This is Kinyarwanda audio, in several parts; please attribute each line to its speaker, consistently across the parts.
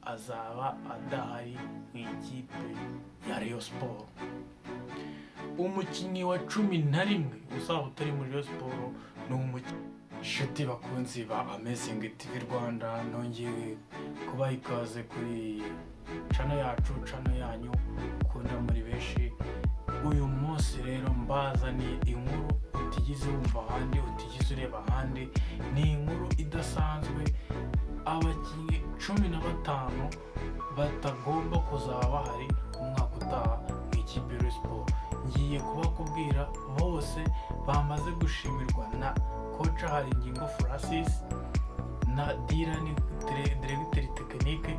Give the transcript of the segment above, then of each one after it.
Speaker 1: azaba adahari mu ikipe ya Rayon Sport. Umukinnyi wa 11 uzaba utari muri Rayon Sport ni inshuti bakunzi ba Amazing TV Rwanda, nongeye kubaha ikaze kuri channel yacu, channel yanyu ukunda muri benshi. Uyu munsi rero mbazaniye inkuru utigeze wumva ahandi, utigeze ureba ahandi. Ni inkuru idasanzwe, abakinnyi 15 batagomba kuzaba bahari umwaka utaha mu ikipe ya Rayon Sport. Ngiye kubakubwira bose bamaze gushimirwa na Coach Haringingo Francis na Dirani Directeur Technique.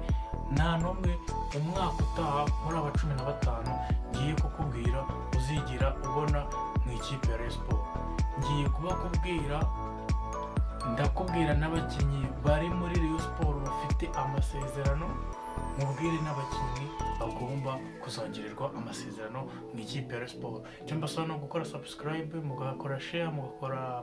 Speaker 1: Nta n'umwe umwaka utaha muri aba 15 ngiye kukubwira uzigira ubona mu ikipe ya Rayon Sport. Ngiye kubakubwira, ndakubwira n'abakinnyi bari muri Rayon Sport bafite amasezerano, mubwire n'abakinnyi bagomba kuzongererwa amasezerano mu ikipe ya Rayon Sport. Icyo mbasaba no gukora subscribe, mugakora share,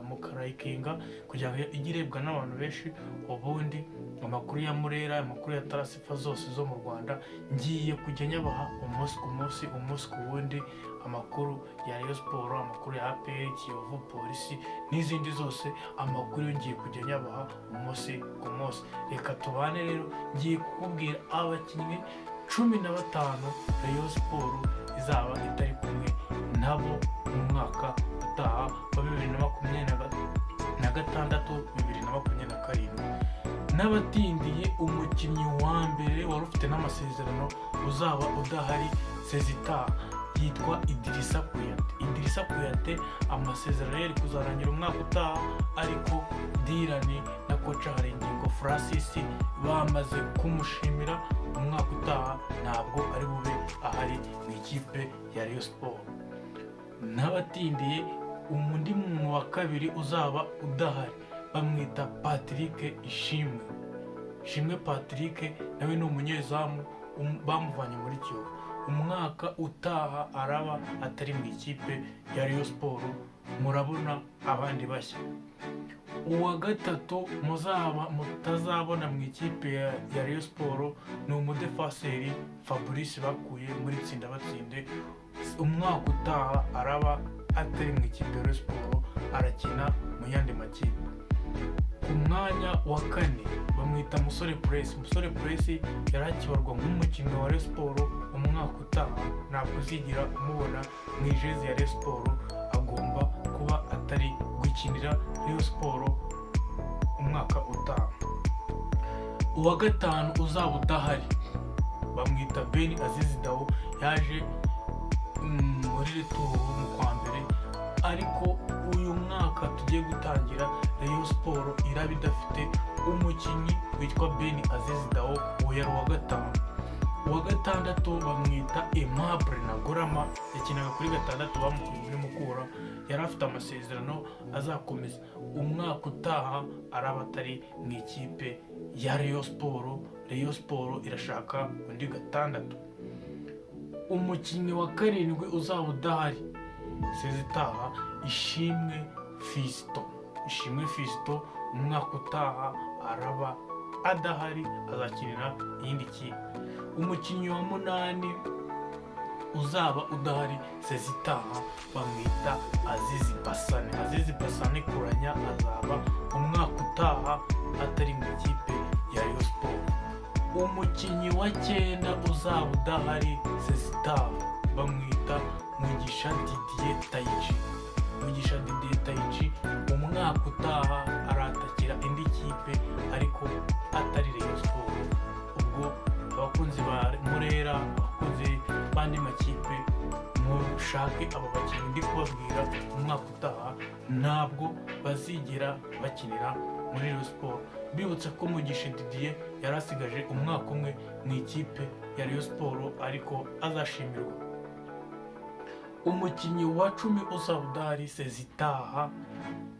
Speaker 1: mukarayikinga kugira ngo igirebwa n'abantu benshi. Ubundi amakuru ya Murera, amakuru ya Tarasifa zose zo mu Rwanda ngiye kujya nyabaha umunsi ku munsi, umunsi ku wundi. Amakuru ya Rayon Sport, amakuru ya APR, Kiyovu, Polisi n'izindi zose, amakuru ngiye kujya nyabaha umunsi ku munsi. Reka tubane rero, ngiye kukubwira abakinnyi 15 Rayon Sport izaba itari kumwe nabo mu mwaka utaha wa 2026-2027. N'abatindiye, umukinnyi wa mbere wari ufite n'amasezerano uzaba udahari sezitaha yitwa Idrissa Kuyate. Amasezerano yari kuzarangira umwaka utaha, ariko Dirani na Coach Haringingo Francis bamaze kumushimira umwaka utaha ntabwo ari bube ahari mu ikipe ya Rayon Sport. N'abatindiye, undi muntu wa kabiri uzaba udahari bamwita Patrick Ishimwe Patrick, nawe ni umunyezamu bamuvanye muri Kiyovu. Umwaka utaha araba atari mu ikipe ya Rayon Sport. Murabona abandi bashya. Uwa gatatu mutazabona mu ikipe ya Rayon Sport ni umudefaseri Fabrice bakuye muri Tsinda Batsinde. Umwaka utaha araba atari mu ikipe ya Rayon Sport, arakina mu yandi makipe. Ku mwanya wa 4 bamwita Musore Press yarakibarwa nk'umukinnyi wa Rayon Sport. Umwaka utaha ntabwo uzigira umubona mu ijezi ya Rayon Sport, agomba kuba atari gukinira Rayon Sport umwaka utaha. Uwa 5 uzaba udahari bamwita Ben Aziz Dao, yaje muri retour mu kwa mbere, ariko uyu mwaka tugiye gutangira Rayon Sport iraba idafite umukinnyi witwa Ben Aziz Dao. Uwo yari uwa 5. Uwa 6 bamwita Aimable Nagorama, yakinaga kuri 6 bamukuye muri Mukura. Yari afite amasezerano azakomeza umwaka utaha, araba atari mu ikipe ya Rayon Sport. Rayon Sport irashaka undi 6. Umukinnyi wa 7 uzaba udahari sezitaha Ishimwe Fiston. Umwaka utaha araba adahari, azakinira iyindi kipe. Umukinnyi wa 8 uzaba udahari sezitaha bamwita Azizi Basane Kuranya, azaba umwaka utaha atari mu ikipe ya Rayon Sport. Umukinnyi wa 9 uzaba udahari sezitaha bamwita Mugisha Didier Taichi. Umwaka utaha aratakira indi kipe ariko atari Rayon Sport. Ubwo abakunzi ba Murera, abakunzi bandi makipe, mushake abo bakinnyi ndi kubabwira umwaka utaha ntabwo bazigera bakinira muri Rayon Sport. Bibutse ko Mugisha Didier yari asigaje umwaka umwe mu ikipe ya Rayon Sport, ariko azashimirwa. Umukinnyi wa 10 uzaba udahari sezitaha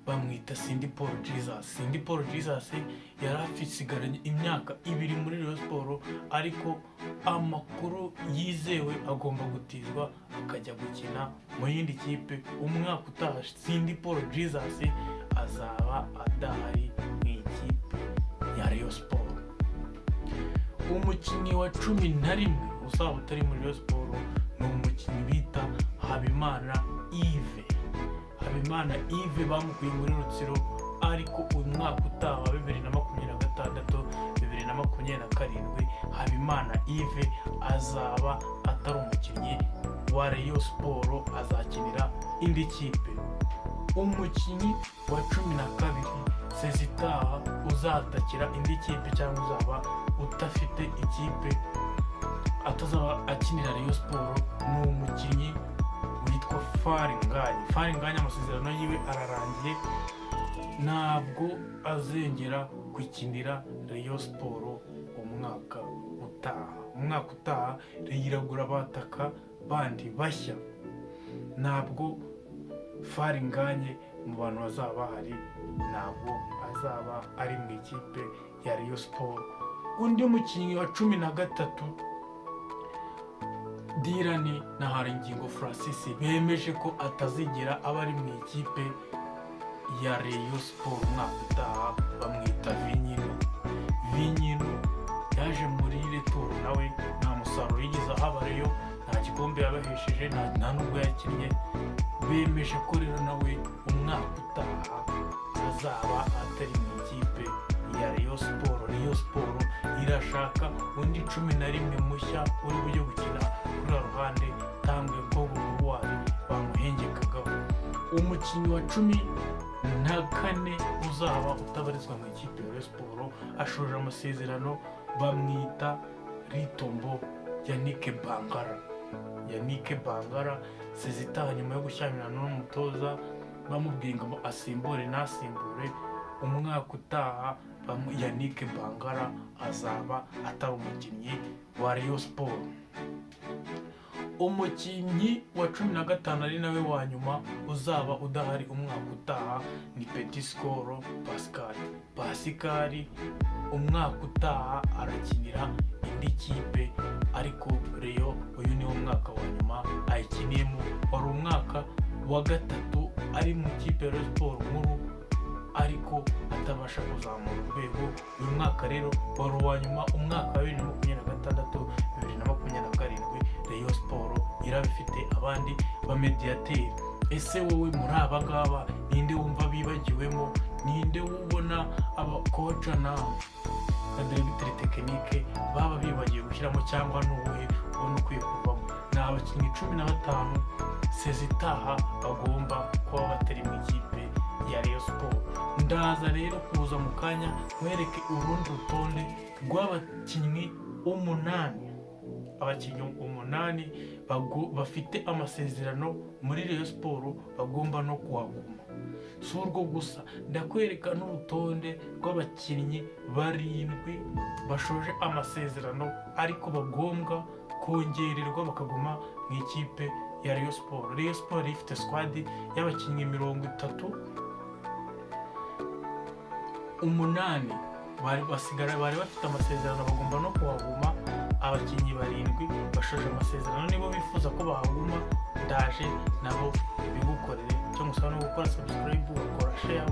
Speaker 1: bamwita Cindy Paul Jesus. Yari afisigaranye imyaka 2 muri Rayon Sport, ariko amakuru yizewe agomba gutizwa akajya gukina mu yindi kipe. Umwaka utaha Cindy Paul Jesus azaba adahari mu ikipe ya Rayon Sport. umukinnyi wa 11 uzaba utari muri Rayon Sport ni umukinnyi bita Habimana Yves bamukuye muri Rutsiro, ariko umwaka utaha wa 2026 2027 Habimana Yves azaba atari umukinnyi wa Rayon Sport, azakinira indi kipe. Umukinnyi wa 12 sezitaha uzatakira indi kipe cyangwa uzaba udafite ikipe atazaba akinira Rayon Sport ni umukinnyi witwa Faringanya. Amasezerano yiwe ararangiye, ntabwo azengera kwikinira Rayon Sport umwaka utaha. iragura abataka bandi bashya, ntabwo Faringanye mu bantu bazaba bahari, ntabwo azaba ari mu ikipe ya Rayon Sport. Undi mukinnyi wa 13 Dirani na Haringingo Francis bemeje ko atazigera aba ari mu ikipe ya Rayon Sport umwaka utaha, bamwita Vinyino. Yaje muri retour nawe nta musaruro yigeze ahabareyo, nta gikombe yabahesheje, nta nubwo yakinnye. Bemeje ko rero nawe umwaka utaha azaba atari mu ikipe ya Rayon Sport. Rayon Sport irashaka undi 11 mushya uri bujye gukina kuri ruhande Tambwe Bobuwari bamuhengekagaho. Umukinnyi wa 14 uzaba utabarizwa mu ikipe ya Rayon Sport ashoje amasezerano, bamwita Ritombo Yannick Bangara. Sezitaha nyuma yo gushyamirana n'umutoza bamubwiye ngo asimbure umwaka utaha, Yannick Bangara azaba atari umukinnyi wa Rayon Sport. Umukinnyi wa 15 ari nawe wa nyuma uzaba udahari umwaka utaha ni Petit Skoro Pascal. Umwaka utaha arakinira indi kipe, ariko Rayon uyu ni umwaka wa nyuma ayikiniyemo. Wari umwaka wa 3 ari mu kipe ya Rayon Sport nkuru, ariko atabasha kuzamura urwego. Uyu mwaka rero wari uwa nyuma, umwaka wa 2026 2027 Rayon Sport irabifite abandi bamediateri. Ese wowe muri aba ngaba ninde wumva bibagiwemo? Ninde ubona abakoca na directeur technique baba bibagiye gushyiramo, cyangwa n'ubuhe ubona ukwiye kuvamo? Ni abakinnyi 15 sezitaha bagomba kuba batari mu ikipe ya Rayon Sport. Ndaza rero kuza mu kanya nkwereke urundi rutonde rw'abakinnyi 8 bafite amasezerano muri Rayon Sport bagomba no kuhaguma. Si urwo gusa, ndakwereka n'urutonde rw'abakinnyi 7 bashoje amasezerano ariko bagomba kongererwa bakaguma mu ikipe ya Rayon Sport. Rayon Sport ifite squad y'abakinnyi 38 bari bafite amasezerano bagomba no kuhaguma. Abakinnyi 7 bashoje amasezerano nibo bifuza ko bahaguma, ndaje nabo bigukorere. Cyo musaba no gukora subscribe, ugakora share.